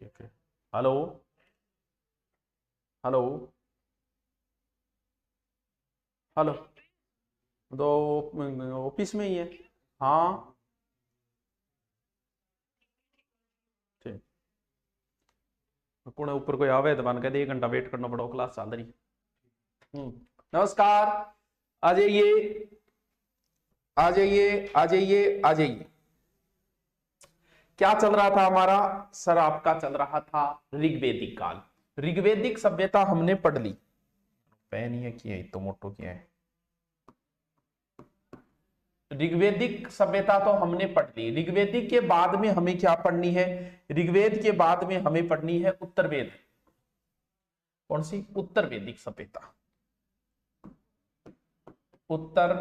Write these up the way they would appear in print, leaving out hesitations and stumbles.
ठीक है। Hello hello hello. तो ऑफिस में ही है। हाँ ठीक। पुणे ऊपर कोई आवे तो बन के 1 घंटा वेट करना पड़ो, क्लास चल रही। नमस्कार। आ जाइए आ जाइए आ जाइए आ जाइए। क्या चल रहा था हमारा सर? आपका चल रहा था ऋग्वेदिक काल। ऋग्वेदिक सभ्यता हमने पढ़ ली। पैन ही है किया तो मोटो किया है। ऋग्वेदिक सभ्यता तो हमने पढ़ ली। ऋग्वेदिक के बाद में हमें क्या पढ़नी है? ऋग्वेद के बाद में हमें पढ़नी है उत्तरवेद। कौन सी? उत्तर वैदिक सभ्यता। उत्तर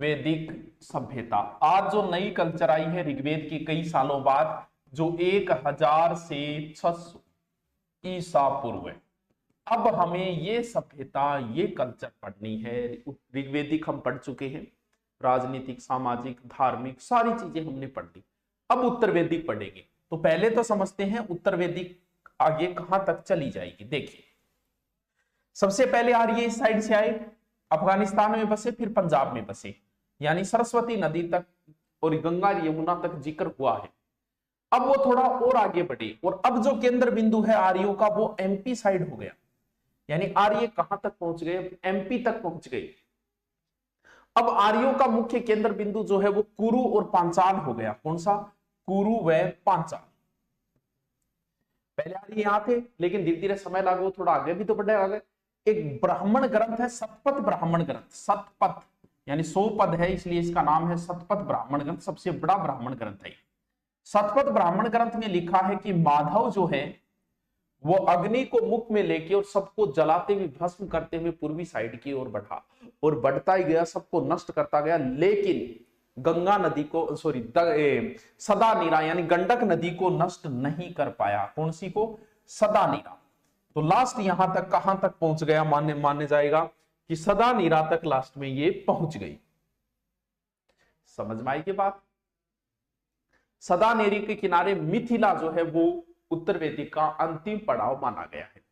वैदिक सभ्यता। आज जो नई कल्चर आई है ऋग्वेद के कई सालों बाद, जो 1000 से 600 ईसा पूर्व है, अब हमें ये सभ्यता, ये कल्चर पढ़नी है। ऋग्वेदिक हम पढ़ चुके हैं, राजनीतिक, सामाजिक, धार्मिक सारी चीजें हमने पढ़ ली। अब उत्तर वैदिक पढ़ेंगे। तो पहले तो समझते हैं उत्तर वैदिक आगे कहां तक चली जाएगी। देखिए, सबसे पहले आर्य इस साइड से आए, अफगानिस्तान में बसे, फिर पंजाब में बसे, यानी सरस्वती नदी तक और गंगा यमुना तक जिक्र हुआ है। अब वो थोड़ा और आगे बढ़े, और अब जो केंद्र बिंदु है आर्यों का वो एमपी साइड हो गया। यानी आर्य कहां तक पहुंच गए? एमपी तक पहुंच गए। अब आर्यों का मुख्य केंद्र बिंदु जो है वो कुरु और पांचाल हो गया। कौन सा? कुरु व पांचाल। पहले आर्य यहां थे, लेकिन धीरे धीरे समय लागू, थोड़ा आगे भी तो बढ़े आगे। एक ब्राह्मण ग्रंथ है शतपथ ब्राह्मण ग्रंथ। शतपथ यानी 100 पद है, इसलिए इसका नाम है शतपथ ब्राह्मण ग्रंथ। सबसे बड़ा ब्राह्मण ग्रंथ है। शतपथ ब्राह्मण ग्रंथ में लिखा है कि माधव जो है वो अग्नि को मुख में लेके और सबको जलाते हुए, भस्म करते हुए पूर्वी साइड की ओर बढ़ा, और बढ़ता ही गया, सबको नष्ट करता गया। लेकिन गंगा नदी को, सॉरी, सदा नीरा यानी गंडक नदी को नष्ट नहीं कर पाया। कौन सी को? सदा नीरा। तो लास्ट यहां तक कहां तक पहुंच गया? मानने जाएगा कि सदा नीरा तक लास्ट में ये पहुंच गई। समझ में आई की बात? सदा नेरी के किनारे मिथिला जो है वो उत्तर वैदिक का अंतिम पड़ाव माना गया है।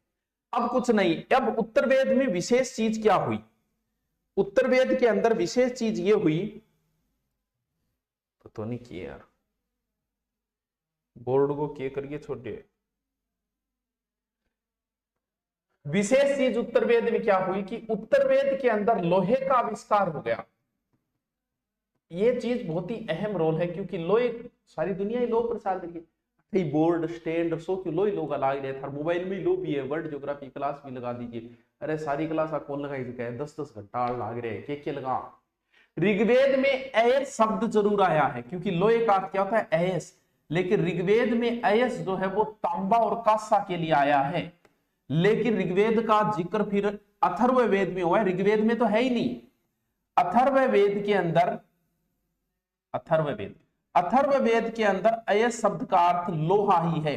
अब कुछ नहीं, अब उत्तर वेद में विशेष चीज क्या हुई? उत्तर वेद के अंदर विशेष चीज ये हुई, तो नहीं किए यार, बोर्ड को किए करिए छोटे। विशेष चीज उत्तर वेद में क्या हुई कि उत्तर वेद के अंदर लोहे का आविष्कार हो गया। ये चीज बहुत ही अहम रोल है, क्योंकि लोहे, सारी दुनिया ही लो पर चल रही है। बोर्ड स्टैंड सो क्यों लोही लोग लगा रहे थे। मोबाइल में लो भी है, वर्ल्ड ज्योग्राफी क्लास भी लगा दीजिए। अरे सारी क्लास आप कौन लगाई है? 10-10 घंटा लाग रहे हैं, के लगा। ऋग्वेद में अयस शब्द जरूर आया है, क्योंकि लोहे का अर्थ क्या होता है? अयस। लेकिन ऋग्वेद में अयस जो है वो तांबा और कांसा के लिए आया है। लेकिन ऋग्वेद का जिक्र फिर अथर्व वेद में हुआ है, ऋग्वेद में तो है ही नहीं। अथर्व वेद के अंदर, अथर्व वेद के अंदर अयस शब्द का अर्थ लोहा ही है।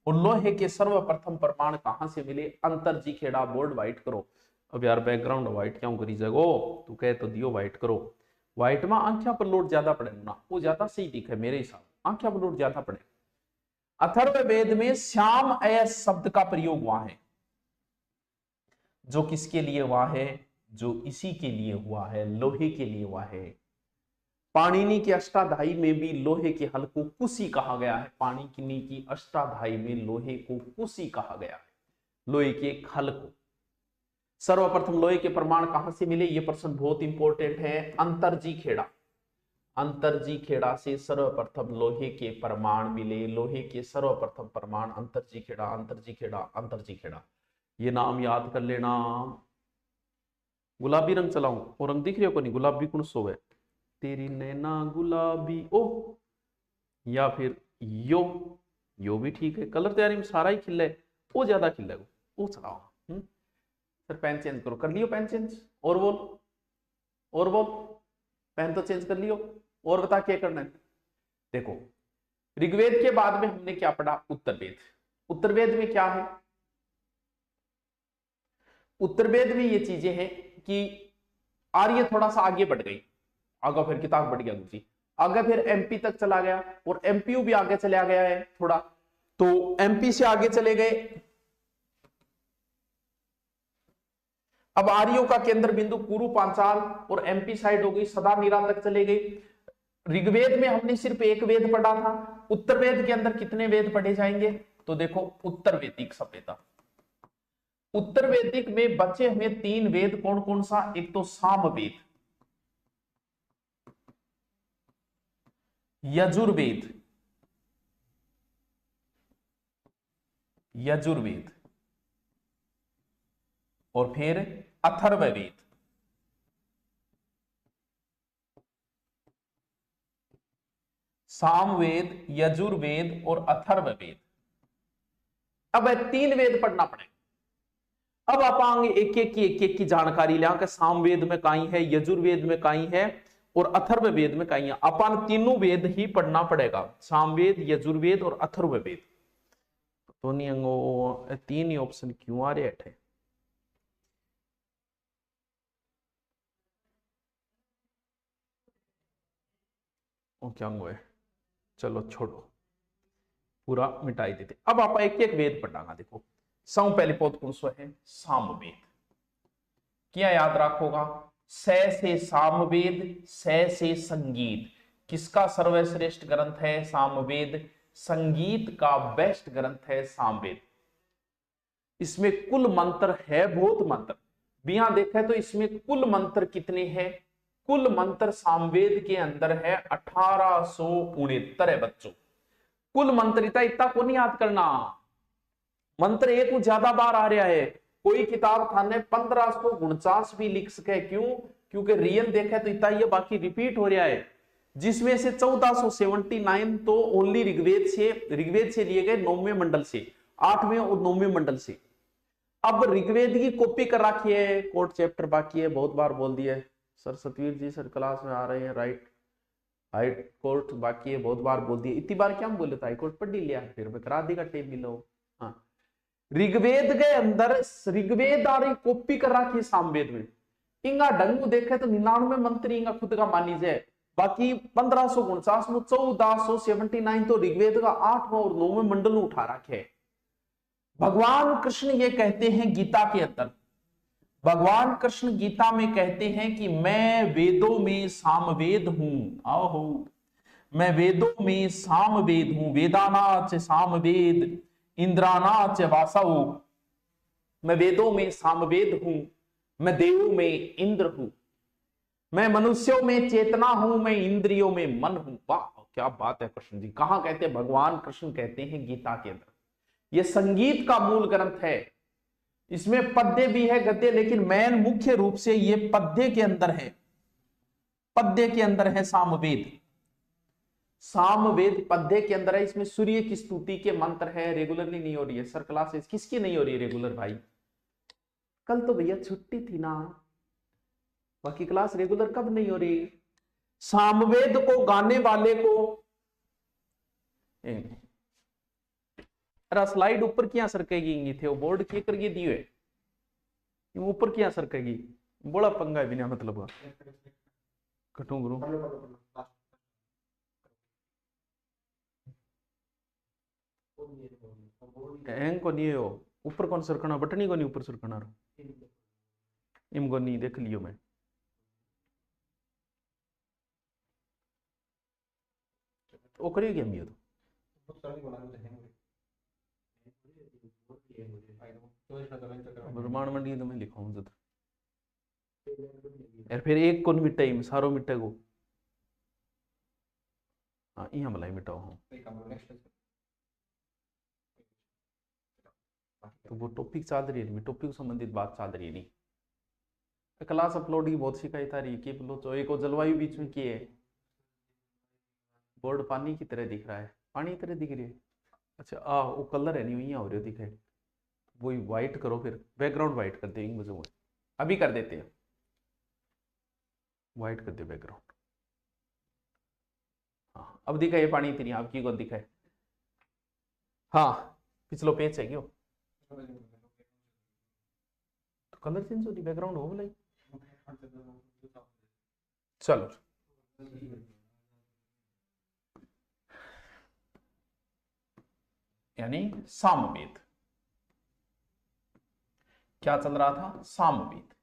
और लोहे के सर्वप्रथम प्रमाण कहां से मिले? अंतरजी खेड़ा। बोर्ड व्हाइट करो। अब यार बैकग्राउंड व्हाइट क्यों करी जगो? तू कहे तो दियो व्हाइट करो। व्हाइट में आंखिया पर लोड ज्यादा पड़े ना, वो ज्यादा सही दिखे मेरे हिसाब, आंखिया पर लोड ज्यादा पड़े। अथर्व वेद में श्याम अयस शब्द का प्रयोग हुआ है। जो किसके लिए हुआ है? जो इसी के लिए हुआ है, लोहे के लिए हुआ है। पाणिनि की अष्टाध्यायी में भी लोहे के हल को कुशी कहा गया है। पाणिनि की अष्टाध्यायी में लोहे को कुशी कहा गया है, लोहे के हल को। सर्वप्रथम लोहे के प्रमाण कहां से मिले? ये प्रश्न बहुत इंपॉर्टेंट है। अंतरजी खेड़ा। अंतरजी खेड़ा से सर्वप्रथम लोहे के प्रमाण मिले। लोहे के सर्वप्रथम प्रमाण अंतरजी खेड़ा, अंतरजी खेड़ा, अंतरजी खेड़ा। ये नाम याद कर लेना। गुलाबी रंग चलाऊं, और रंग दिख रहे हो को नहीं? गुलाबी कौन सो है? तेरी नैना गुलाबी ओ, या फिर यो भी ठीक है। कलर तैयारी में सारा ही खिल है, वो ज्यादा खिल है, वो चलाओ। फिर पेन चेंज करो, कर लियो पेन चेंज। और बोल, और बोल, पेन तो चेंज कर लियो। और बता क्या करना है? देखो, ऋग्वेद के बाद में हमने क्या पढ़ा? उत्तर वेद। उत्तर वेद में क्या है? उत्तर वेद में ये चीजें हैं कि आर्य थोड़ा सा आगे बढ़ गई, आगे फिर किताब बढ़ गया दूसरी। आगे फिर एमपी तक चला गया और एमपीयू भी आगे चला गया है थोड़ा, तो एमपी से आगे चले गए। अब आर्यों का केंद्र बिंदु कुरु पांचाल और एमपी साइड हो गई, सदा नीरा तक चले गई। ऋग्वेद में हमने सिर्फ एक वेद पढ़ा था, उत्तर वेद के अंदर कितने वेद पढ़े जाएंगे? तो देखो उत्तर वैदिक सभ्यता, उत्तर वैदिक में बचे हमें 3 वेद, कौन कौन सा? एक तो सामवेद, यजुर्वेद, यजुर्वेद और फिर अथर्ववेद। सामवेद, यजुर्वेद और अथर्ववेद। अब 3 वेद पढ़ना पड़ेगा। अब आप आगे एक एक की जानकारी लिया कि सामवेद में कहीं है, यजुर्वेद में कहीं है और अथर्ववेद में कहीं है। अपन तीनों वेद ही पढ़ना पड़ेगा, सामवेद, यजुर्वेद और अथर्ववेद। तो नहीं अंगो 3 ही ऑप्शन क्यों आ रहे थे? क्या है, चलो छोड़ो, पूरा मिटाई देते। अब आप एक एक वेद पढ़ागा। देखो सौ पहले पौध कौन सा है? सामवेद। क्या याद रखोगा? से सामवेद, से संगीत। किसका सर्वश्रेष्ठ ग्रंथ है? सामवेद। संगीत का बेस्ट ग्रंथ है सामवेद। इसमें कुल मंत्र है बहुत मंत्र, बिना देखा तो इसमें कुल मंत्र कितने हैं? कुल मंत्र सामवेद के अंदर है 1869 है बच्चों। कुल मंत्र इतना को नहीं याद करना, मंत्र एक ज्यादा बार आ रहा है। कोई किताब थाने 1549 भी लिख सके, क्यों? क्योंकि रियल देखा तो इतना ये बाकी रिपीट हो रहा है, जिसमें से 1479 तो ओनली ऋग्वेद से लिए गए 9वें मंडल से, 8वें और 9वें मंडल से। अब ऋग्वेद की कॉपी कर रखी है, कोर्ट चैप्टर बाकी है, बहुत बार बोल दिया है सर, सतवीर जी सर क्लास में आ रहे हैं, राइट हाई कोर्ट बाकी है, बहुत बार बोल दिया। इतनी बार क्या बोले था? हाई कोर्ट पढ़ लिया, फिर मैं करा देगा टेप मिलो। हाँ, ऋग्वेद के अंदर ऋग्वेद आ रही कॉपी कर रखी है सामवेद में। इंगा ढंग देखे तो 99 मंत्री इंगा खुद का मानी जाए, बाकी 1549 में 1479 तो ऋग्वेद का 8वां और 9वें मंडल उठा रखे। भगवान कृष्ण ये कहते हैं गीता के अंदर, भगवान कृष्ण गीता में कहते हैं कि मैं वेदों में सामवेद हूं। आहो, मैं वेदों में सामवेद हूं। वेदानाच सामवेद इंद्रानाच वासव। मैं वेदों में सामवेद हूं, मैं देवों में इंद्र हूं, मैं मनुष्यों में चेतना हूं, मैं इंद्रियों में मन हूं। वाह क्या बात है कृष्ण जी। कहां कहते हैं? भगवान कृष्ण कहते हैं गीता के अंदर। यह संगीत का मूल ग्रंथ है, इसमें पद्य भी है गद्य, लेकिन मेन मुख्य रूप से ये पद्य के अंदर है, पद्य के अंदर है सामवेद। सामवेद पद्य के अंदर है। इसमें सूर्य की स्तुति के मंत्र है। रेगुलरली नहीं हो रही है सर क्लासेस, किसकी नहीं हो रही है रेगुलर भाई? कल तो भैया छुट्टी थी ना, बाकी क्लास रेगुलर कब नहीं हो रही? सामवेद को गाने वाले को स्लाइड ऊपर क्या सरकेगी थे, वो बोर्ड की करके दिए ऊपर क्या सरकेगी, बड़ा पंगा है बिना मतलब कटू गुरु। हैंग को नहीं हो ऊपर कौन सरकना, बटनी को नहीं ऊपर सरकना इमको नहीं देख लियो मैं। वो करिए क्या मैं तो ब्रह्मांड मंडी तो मैं लिखाऊं तो यार फिर एक कौन मिटा ही सारो मिटे को। हाँ यहाँ मलाई मिटाओ। हाँ तो वो टॉपिक चल रही है, टॉपिक संबंधित बात चल रही है नहीं। क्लास अपलोड की बहुत शिकायत आ रही है कि बोलो एक जलवायु बीच में की है, बोर्ड पानी की तरह दिख रहा है, पानी की तरह दिख रही है। अच्छा वो कलर है नहीं यहाँ हो रही दिखे, वही व्हाइट करो, फिर बैकग्राउंड व्हाइट कर देंगे मुझे, अभी कर देते हैं व्हाइट कर दे बैकग्राउंड। हाँ अब दिखा ये पानी इतनी आपकी कौन दिखा है? हाँ पिछलो पेज है क्यों तो कलर चेंज हो रही बैकग्राउंड हो गई। चलो यानी सामवेद। क्या चल रहा था? सामवेद।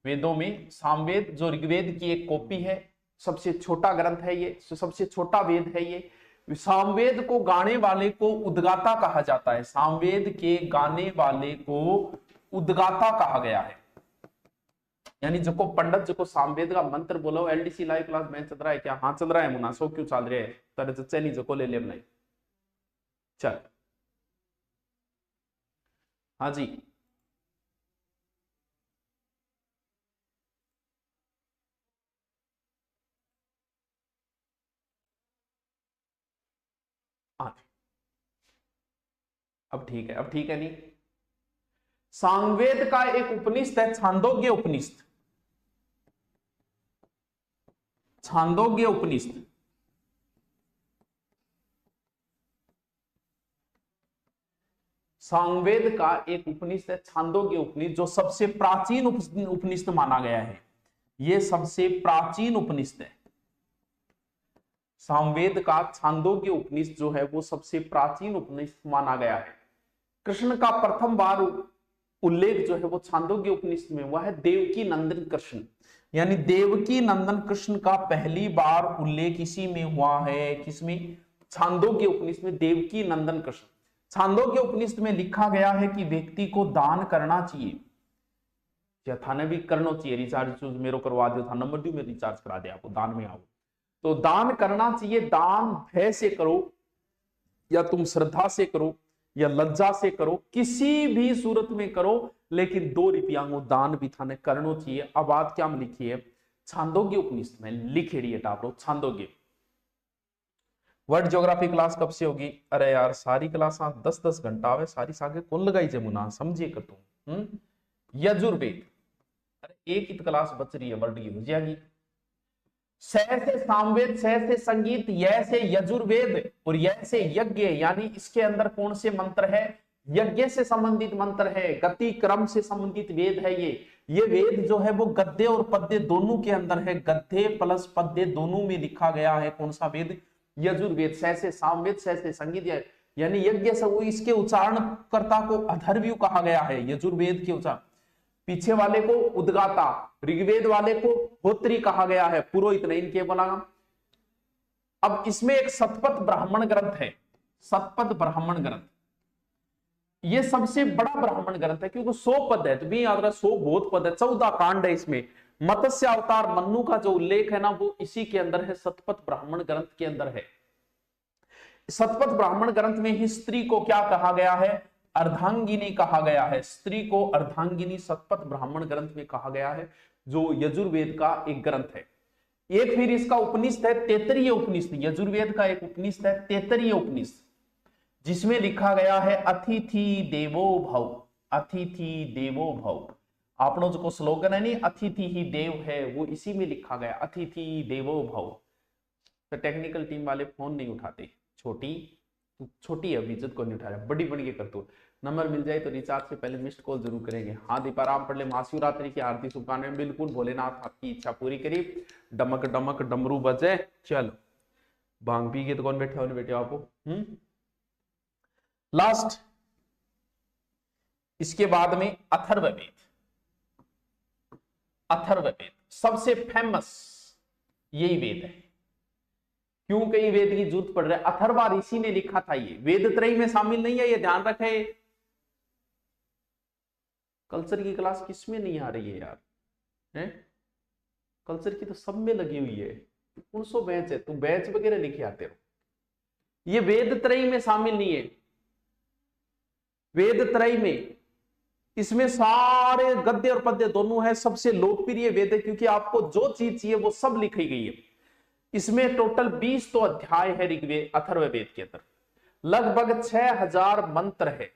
वेदों में सामवेद जो ऋग्वेद की एक कॉपी है, सबसे छोटा ग्रंथ है ये, सबसे छोटा वेद है ये। सामवेद को गाने वाले को उद्गाता कहा जाता है। सामवेद के गाने वाले को उद्गाता कहा गया है। यानी जो को पंडित जो को सामवेद का मंत्र बोलो। एलडीसी लाइव क्लास में चल रहा है क्या? हाँ चल रहा है मुना, सो क्यों चल रहा है? तेरे चच्चे नहीं जो को ले नहीं। चल हाँ जी, हाँ अब ठीक है, अब ठीक है नहीं। सामवेद का एक उपनिषद है छांदोग्य उपनिषद। छांदोग्य उपनिषद सामवेद का एक उपनिषद है छांदोग्य उपनिषद, जो सबसे प्राचीन उपनिषद माना गया है। यह सबसे प्राचीन उपनिषद है। सामवेद का छांदोग्य उपनिषद जो है वो सबसे प्राचीन उपनिषद माना गया है। कृष्ण का प्रथम बार उल्लेख जो है वो छांदोग्य उपनिषद में हुआ है। देवकी नंदन कृष्ण, यानी देवकी नंदन कृष्ण का पहली बार उल्लेख इसी में हुआ है। किसमें? छांदोग्य उपनिषद में। देवकी नंदन कृष्ण। छांदोग्य उपनिषद में लिखा गया है कि व्यक्ति को दान करना चाहिए। या थाने भी करना चाहिए। रिचार्ज मेरे करवा दियो था, नंबर दियो, मैं रिचार्ज करा दे आपको, दान में आओ। तो दान करना चाहिए। दान भय से करो, या तुम श्रद्धा से करो, या लज्जा से करो, किसी भी सूरत में करो, लेकिन 2 रुपया दान भी थाने करना चाहिए। अब बात क्या में लिखी है? छांदोग्य उपनिषद में लिखेड़ी है टाप लो छांदोग्य। वर्ल्ड ज्योग्राफी क्लास कब से होगी? अरे यार सारी क्लास 10-10 घंटा आवे, सारी सागे कौन लगाई जमुना, समझिए कर तुम। यजुर्वेद, अरे एक ही क्लास बच रही है, वर्ल्ड की हो जाएगी। स से सामवेद, स से संगीत, य से यजुर्वेद और य से यज्ञ। यानी इसके अंदर कौन से मंत्र है? यज्ञ से संबंधित मंत्र है, गति क्रम से संबंधित वेद है ये वेद जो है वो गद्य और पद्य दोनों के अंदर है। गद्य प्लस पद्य दोनों में लिखा गया है। कौन सा वेद? यजुर्वेद। स से सामवेद, स से संगीत, यानी यज्ञ से वो इसके उच्चारणकर्ता को अथर्वयु कहा गया है। यजुर्वेद के उच्चारण, पीछे वाले को उद्गाता, ऋग्वेद वाले को होत्री कहा गया है, पुरोहित नहीं इनके बोला। अब इसमें एक शतपथ ब्राह्मण ग्रंथ है। शतपथ ब्राह्मण ग्रंथ ये सबसे बड़ा ब्राह्मण ग्रंथ है, क्योंकि 100 पद है। तो भी याद रहा 100 बहुत पद है, 14 कांड है इसमें। मत्स्य अवतार मन्नु का जो उल्लेख है ना वो इसी के अंदर है, शतपथ ब्राह्मण ग्रंथ के अंदर है। शतपथ ब्राह्मण ग्रंथ में ही स्त्री को क्या कहा गया है? अर्धांगिनी कहा गया है। स्त्री को अर्धांगिनी शतपथ ब्राह्मण ग्रंथ में कहा गया है, जो यजुर्वेद का एक ग्रंथ है। एक फिर इसका उपनिषद है तैतरीय उपनिषद। यजुर्वेद का एक उपनिषद है तैतरीय उपनिषद, जिसमें लिखा गया है अतिथि देवो भव। अतिथि देवो भव, आपनो जो स्लोगन है नहीं, अतिथि ही देव है, वो इसी में लिखा गया, अतिथि देवो भव। तो टेक्निकल टीम वाले फोन नहीं उठाते, छोटी है, इज्जत को नहीं उठा रहा, बड़ी बड़ी कर तू। नंबर मिल जाए तो रिचार्ज से पहले मिस्ड कॉल जरूर करेंगे। हाँ दीपाराम पढ़ ले, महाशिवरात्रि की हार्दिक शुभकामनाएं। बिल्कुल भोलेनाथ आपकी इच्छा पूरी करी। डमक डमक डमरू बजे, चलो भांग पी के तो कौन बैठे हो? बैठे आपको लास्ट। इसके बाद में अथर्ववेद। अथर्ववेद सबसे फेमस यही वेद है। क्यों कई वेद की जरूरत पड़ रहा है? अथर्वा ऋषि ने लिखा था, ये वेद त्रयी में शामिल नहीं है, ये ध्यान रखे। कल्चर की क्लास किसमें नहीं आ रही है यार? है कल्चर की तो सब में लगी हुई है। कौन सो बैच है? तुम बैच वगैरह लिखे आते हो। ये वेद त्रयी में शामिल नहीं है। वेद त्रयी में इसमें सारे गद्य और पद्य दोनों है। सबसे लोकप्रिय वेद है, क्योंकि आपको जो चीज चाहिए वो सब लिखी गई है। इसमें टोटल 20 तो अध्याय है ऋग्वेद अथर्ववेद के अंदर। लगभग 6000 मंत्र है,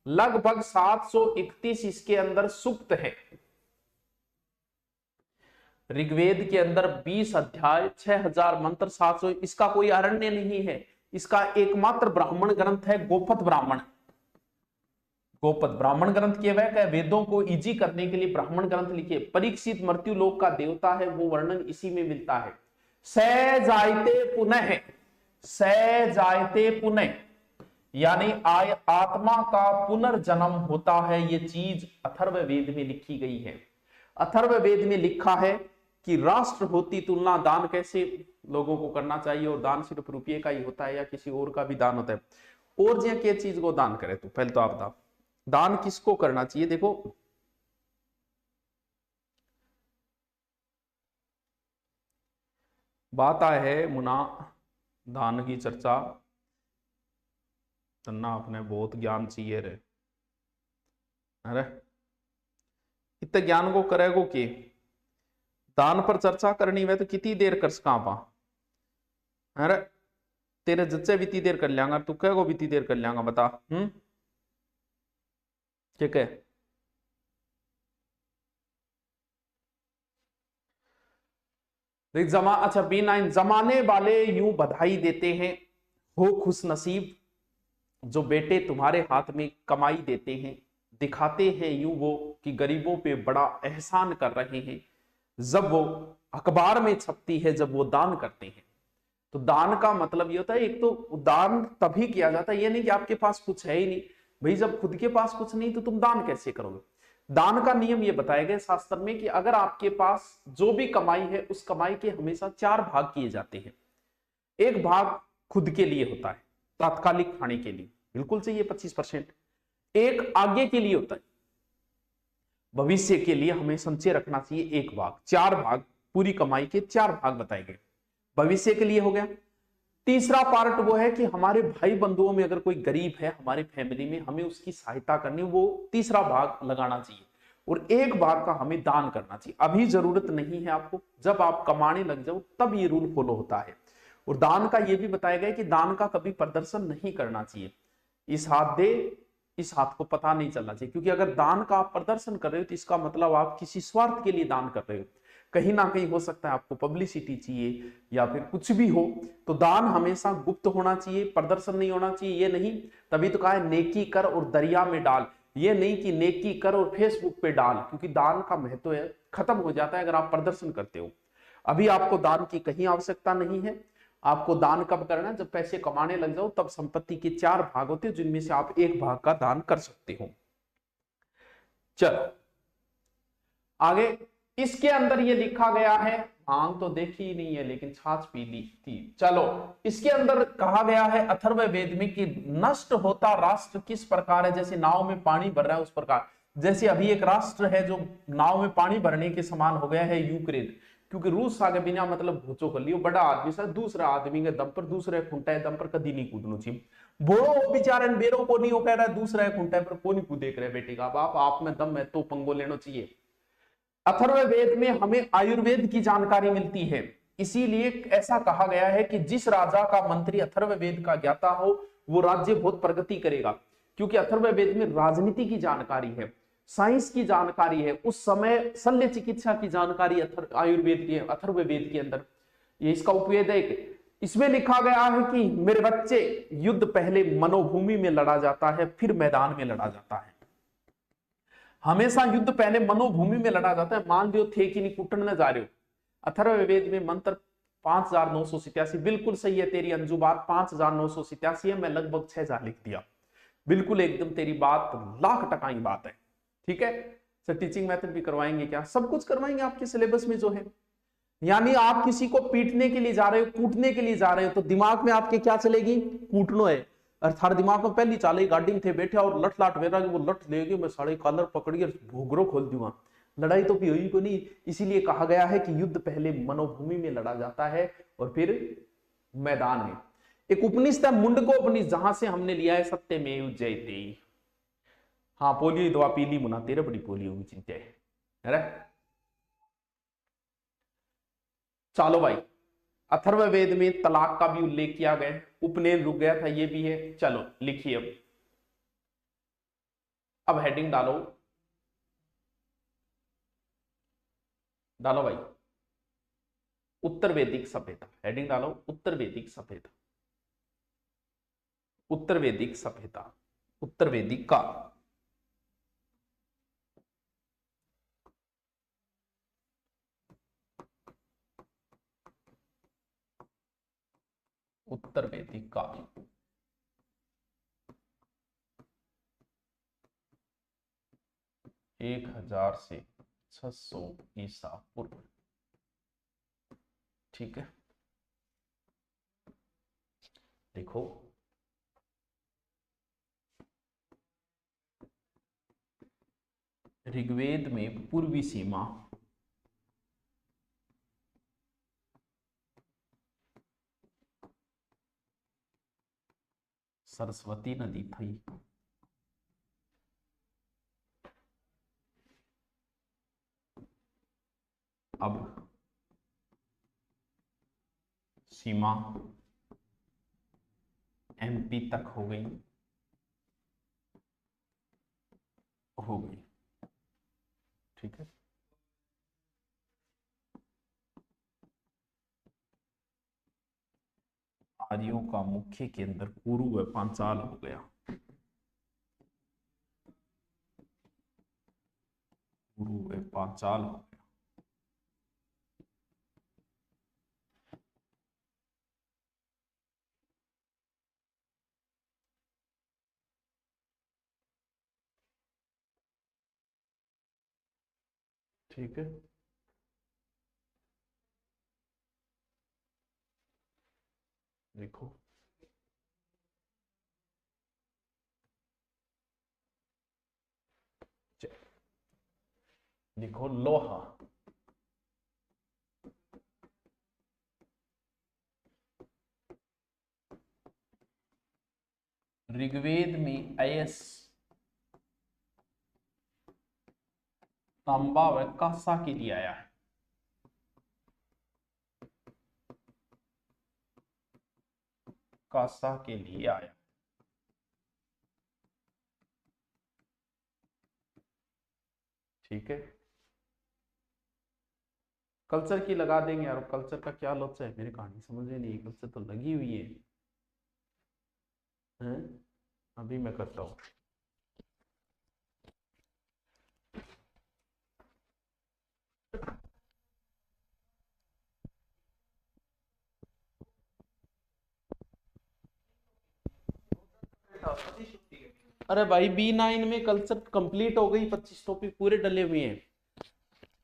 लगभग 731 इसके अंदर सूक्त है। ऋग्वेद के अंदर 20 अध्याय, 6000 मंत्र, 700। इसका कोई अरण्य नहीं है। इसका एकमात्र ब्राह्मण ग्रंथ है गोपद ब्राह्मण। गोपद ब्राह्मण ग्रंथ किए हुए वेदों को इजी करने के लिए ब्राह्मण ग्रंथ लिखे। परीक्षित मृत्यु लोक का देवता है, वो वर्णन इसी में मिलता है। स जायते पुनः, स जायते पुनः, यानी आत्मा का पुनर्जन्म होता है, ये चीज अथर्ववेद में लिखी गई है। अथर्ववेद में लिखा है कि राष्ट्र होती तुलना, दान कैसे लोगों को करना चाहिए, और दान सिर्फ रुपये का ही होता है या किसी और का भी दान होता है, और जो के चीज को दान करे। तो पहले तो आप दान किसको करना चाहिए। देखो बात आए है मुना दान की चर्चा करना, अपने बहुत ज्ञान चाहिए रे। अरे इतने ज्ञान को करेगो के दान पर चर्चा करनी है तो कितनी देर कर सका पा। अरे तेरे जच्चे बीती देर कर लियांगा, तू कह को बीती देर कर लियांगा बता। ठीक है। देख अच्छा B9, जमाने वाले यूं बधाई देते हैं, हो खुश नसीब जो बेटे तुम्हारे हाथ में कमाई देते हैं, दिखाते हैं यूं वो कि गरीबों पे बड़ा एहसान कर रहे हैं, जब वो अखबार में छपती है जब वो दान करते हैं। तो दान का मतलब ये होता है, एक तो दान तभी किया जाता है, ये नहीं कि आपके पास कुछ है ही नहीं भाई, जब खुद के पास कुछ नहीं तो तुम दान कैसे करोगे। दान का नियम ये बताया गया शास्त्र में कि अगर आपके पास जो भी कमाई है उस कमाई के हमेशा 4 भाग किए जाते हैं। एक भाग खुद के लिए होता है, तात्कालिक खाने के लिए बिल्कुल चाहिए 25%। एक आगे के लिए होता है, भविष्य के लिए हमें संचय रखना चाहिए 1 भाग। 4 भाग, पूरी कमाई के 4 भाग बताए गए। भविष्य के लिए हो गया। तीसरा पार्ट वो है कि हमारे भाई बंधुओं में अगर कोई गरीब है हमारी फैमिली में, हमें उसकी सहायता करनी, वो तीसरा भाग लगाना चाहिए। और 1 भाग का हमें दान करना चाहिए। अभी जरूरत नहीं है आपको, जब आप कमाने लग जाओ तब ये रूल फॉलो होता है। और दान का ये भी बताया गया कि दान का कभी प्रदर्शन नहीं करना चाहिए, इस हाथ दे इस हाथ को पता नहीं चलना चाहिए, क्योंकि अगर दान का आप प्रदर्शन कर रहे हो तो इसका मतलब आप किसी स्वार्थ के लिए दान कर रहे हो। कहीं ना कहीं हो सकता है आपको पब्लिसिटी चाहिए या फिर कुछ भी हो, तो दान हमेशा गुप्त होना चाहिए, प्रदर्शन नहीं होना चाहिए। ये नहीं, तभी तो कहा है नेकी कर और दरिया में डाल, ये नहीं कि नेकी कर और फेसबुक पे डाल, क्योंकि दान का महत्व है खत्म हो जाता है अगर आप प्रदर्शन करते हो। अभी आपको दान की कहीं आवश्यकता नहीं है। आपको दान कब करना, जब पैसे कमाने लग जाओ, तब संपत्ति के 4 भाग होते हैं जिनमें से आप 1 भाग का दान कर सकते हो। चलो आगे, इसके अंदर ये लिखा गया है, आंख तो देखी ही नहीं है लेकिन छाछ पी ली थी। चलो इसके अंदर कहा गया है अथर्ववेद में कि नष्ट होता राष्ट्र किस प्रकार है, जैसे नाव में पानी भर रहा है उस प्रकार। जैसे अभी एक राष्ट्र है जो नाव में पानी भरने के समान हो गया है, यूक्रेन, क्योंकि रूस आगे बिना मतलब भूचो कर लियो, बड़ा आदमी सा दूसरा आदमी के दम पर, दूसरे खुंटा दम पर कदी नहीं कूदनो चाहिए। बोलो बेचारे बेरो को नहीं, वो कह रहा है दूसरा खुंटा पर को नहीं कूदे करे, बेटे का बाप आप में दम है तो पंगो लेना चाहिए। अथर्ववेद में हमें आयुर्वेद की जानकारी मिलती है, इसीलिए ऐसा कहा गया है कि जिस राजा का मंत्री अथर्ववेद का ज्ञाता हो वो राज्य बहुत प्रगति करेगा, क्योंकि अथर्ववेद में राजनीति की जानकारी है, साइंस की जानकारी है, उस समय शल्य चिकित्सा की जानकारी आयुर्वेद के अथर्ववेद के अंदर ये इसका उपवेद है। इसमें लिखा गया है कि मेरे बच्चे, युद्ध पहले मनोभूमि में लड़ा जाता है फिर मैदान में लड़ा जाता है। हमेशा युद्ध पहले मनोभूमि में लड़ा जाता है। मान लो थे कि नहीं कुटने जा रहे हो, अथर्ववेद में मंत्र 5987, बिल्कुल सही है तेरी अंजू बात, 5987 है, मैं लगभग 6000 लिख दिया, बिल्कुल एकदम तेरी बात 1,00,000% की बात है। ठीक है सर, टीचिंग मेथड भी करवाएंगे क्या, सब कुछ करवाएंगे आपके सिलेबस में जो है। यानी आप किसी को पीटने के लिए जा रहे हो, कूटने के लिए जा रहे हो, तो दिमाग में आपके क्या चलेगी, कूटनो है, और थारे दिमाग में पहली चाले गाड़ी में थे बैठे और लठ लाट वेरा वो लठ लेके मैं साढ़े कॉलर पकड़ी और भोगरो खोल दूंगा, लड़ाई तो भी हुई को नहीं। इसीलिए कहा गया है कि युद्ध पहले मनोभूमि में लड़ा जाता है और फिर मैदान में। एक उपनिषद है मुंडको उपनिषद, जहां से हमने लिया है सत्यमेव जयते। हाँ पोलियो दवा पीली मुना, तेरे बड़ी पोलियो की चिंता है। अरे चलो भाई, अथर्ववेद में तलाक का भी उल्लेख किया गया है, उपनयन रुक गया था ये भी है। चलो लिखिए अब हेडिंग डालो, डालो भाई उत्तर वैदिक सभ्यता, हेडिंग डालो उत्तर वैदिक सभ्यता, उत्तर वैदिक सभ्यता, उत्तर वैदिक का उत्तर वैदिक काल। 1000 से 600 ईसा पूर्व। ठीक है, देखो ऋग्वेद में पूर्वी सीमा सरस्वती नदी थी। अब सीमा एमपी तक हो गई। ठीक है, आर्यों का मुख्य केंद्र कुरु व पांचाल हो गया। कुरु व पांचाल हो गया। ठीक है, देखो देखो लोहा, ऋग्वेद में अयस, तांबा व कांसा के लिए आया है। कांसा के लिए आया। ठीक है, कल्चर की लगा देंगे यार। कल्चर का क्या लॉस है, मेरी कहानी समझ में नहीं। कल्चर तो लगी हुई है, हैं? अभी मैं करता हूँ। अरे भाई B9 में कल्चर कंप्लीट हो गई, 25 टॉपिक पूरे डले हुए हैं।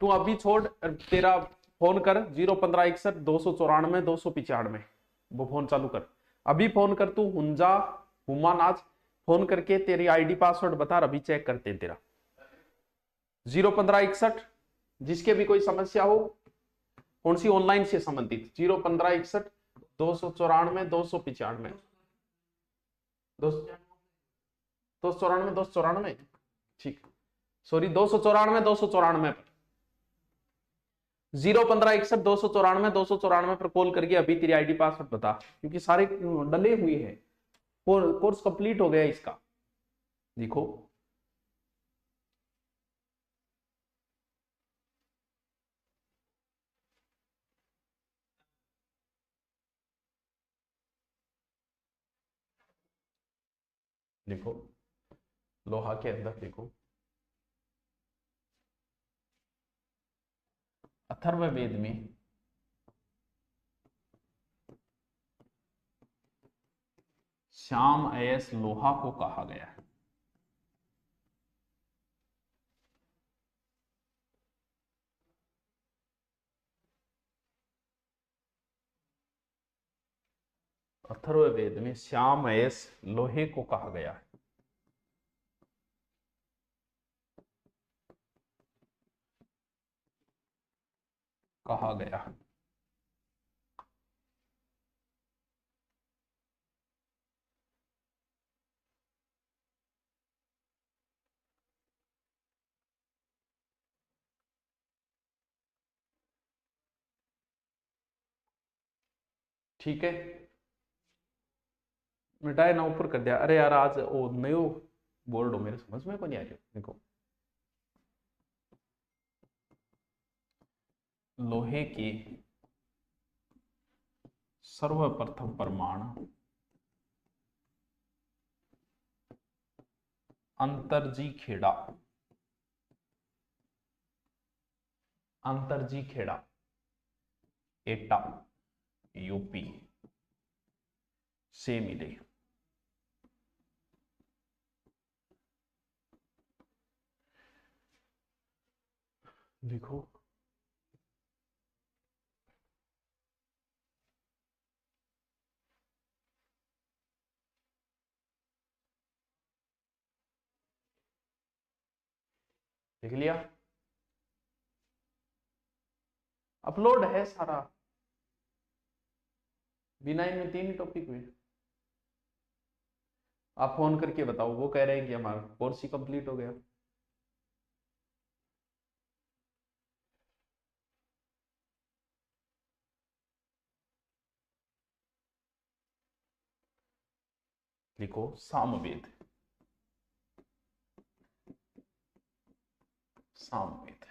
तू अभी छोड़, तेरा फोन कर 01561 294 295, वो फोन चालू कर। अभी फोन कर तू हुंजा हुमान आज फोन करके तेरी आईडी पासवर्ड बता, अभी चेक करते हैं तेरा। 01561, जिसके भी कोई समस्या हो, कौन सी ऑनलाइन से संबंधित, 01561 294 295 294 ठीक, सॉरी 294 पर 01561 294 पर कॉल करके अभी तेरी आईडी पासवर्ड बता, क्योंकि सारे डले हुए हैं। कोर्स कंप्लीट हो गया इसका। देखो देखो लोहा के अंदर देखो, अथर्ववेद में श्याम अयस लोहा को कहा गया है। अथर्ववेद में श्याम अयस लोहे को कहा गया है। कहा गया है। ठीक है, मिटाए ना ऊपर कर दिया। अरे यार आज वो नयो बोर्ड हो, मेरे समझ में को नहीं आ रही। देखो लोहे के सर्वप्रथम परमाणु अंतरजी खेड़ा, अंतरजी खेड़ा एटा यूपी से मिले। लिखो लिख लिया, अपलोड है सारा। B9 में 3 ही टॉपिक हुए। आप फोन करके बताओ, वो कह रहे हैं कि हमारा कोर्स ही कंप्लीट हो गया। लिखो सामवेद, सामवेद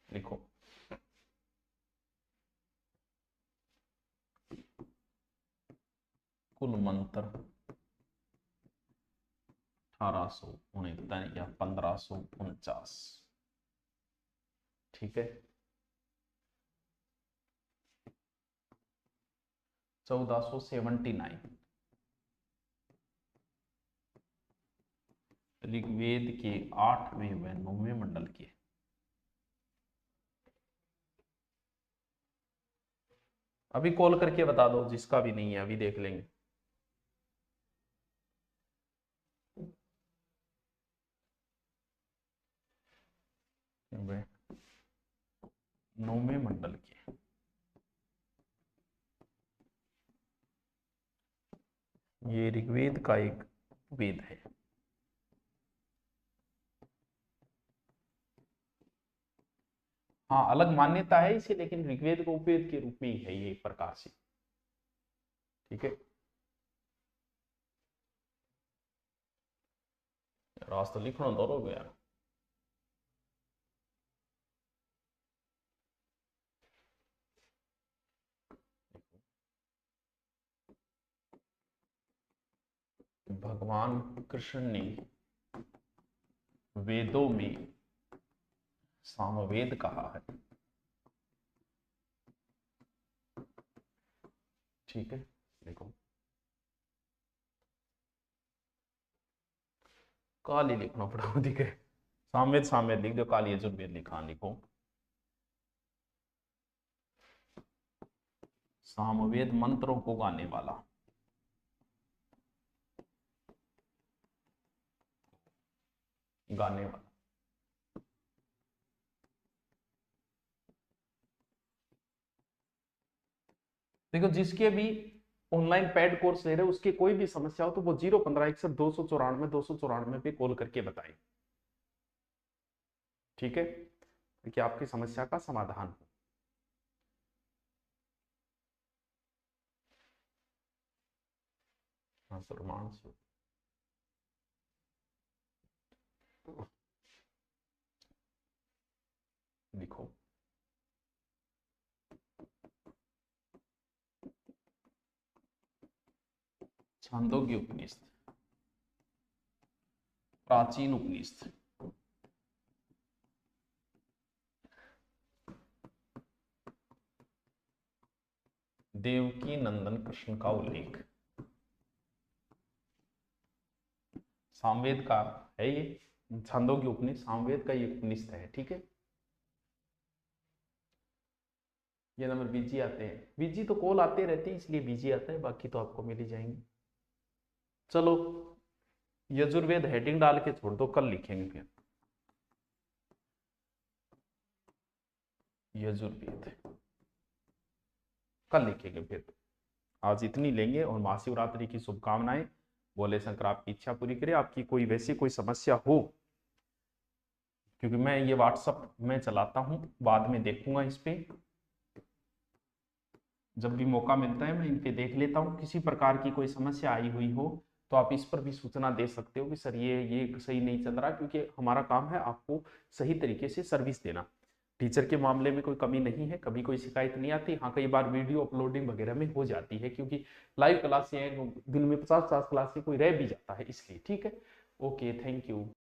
लिखो। कुल मंत्र 1869 या 1549, ठीक है। 1479 ऋग्वेद के 8वें व 9वें मंडल के। अभी कॉल करके बता दो, जिसका भी नहीं है अभी देख लेंगे। नौवें मंडल के, ये ऋग्वेद का एक वेद है। हाँ, अलग मान्यता है इसे, लेकिन ऋग्वेद को उपवेद के रूप में ही है ये एक प्रकार से, ठीक है। रास्ता लिखना दौर हो गया। भगवान कृष्ण ने वेदों में सामवेद कहा है, ठीक है। देखो काली लिखना पड़ा, ठीक है। सामवेद सामवेद लिख दो, काली यजुर्वेद लिखा, लिखो सामवेद मंत्रों को गाने वाला। गाने वाला, देखो जिसके भी ऑनलाइन पेड कोर्स ले रहे हो उसकी कोई भी समस्या हो तो वो 01561 294 पे कॉल करके बताएं, ठीक है, ताकि आपकी समस्या का समाधान हो। हाँ सर, मानसु लिखो छांदोग्य उपनिषद, प्राचीन उपनिषद, देवकी नंदन कृष्ण का उल्लेख, सामवेद का है ये, छांदोग्य उपनिषद सामवेद का ये उपनिषद है, ठीक है। ये नंबर बीजी आते हैं, बीजी तो कॉल आते रहते हैं इसलिए बीजी आता है, बाकी तो आपको मिल ही जाएंगे। चलो यजुर्वेद हेडिंग डाल के छोड़ दो, कल लिखेंगे फिर यजुर्वेद, कल लिखेंगे फिर। आज इतनी लेंगे, और महाशिवरात्रि की शुभकामनाएं। बोले शंकर आपकी इच्छा पूरी करे। आपकी कोई वैसी कोई समस्या हो, क्योंकि मैं ये व्हाट्सएप में चलाता हूं, बाद में देखूंगा इस पे, जब भी मौका मिलता है मैं इन पे देख लेता हूँ। किसी प्रकार की कोई समस्या आई हुई हो तो आप इस पर भी सूचना दे सकते हो कि सर ये सही नहीं चल रहा, क्योंकि हमारा काम है आपको सही तरीके से सर्विस देना। टीचर के मामले में कोई कमी नहीं है, कभी कोई शिकायत नहीं आती। हाँ, कई बार वीडियो अपलोडिंग वगैरह में हो जाती है, क्योंकि लाइव क्लास दिन में 50-50 क्लास से कोई रह भी जाता है, इसलिए, ठीक है। Okay, thank you.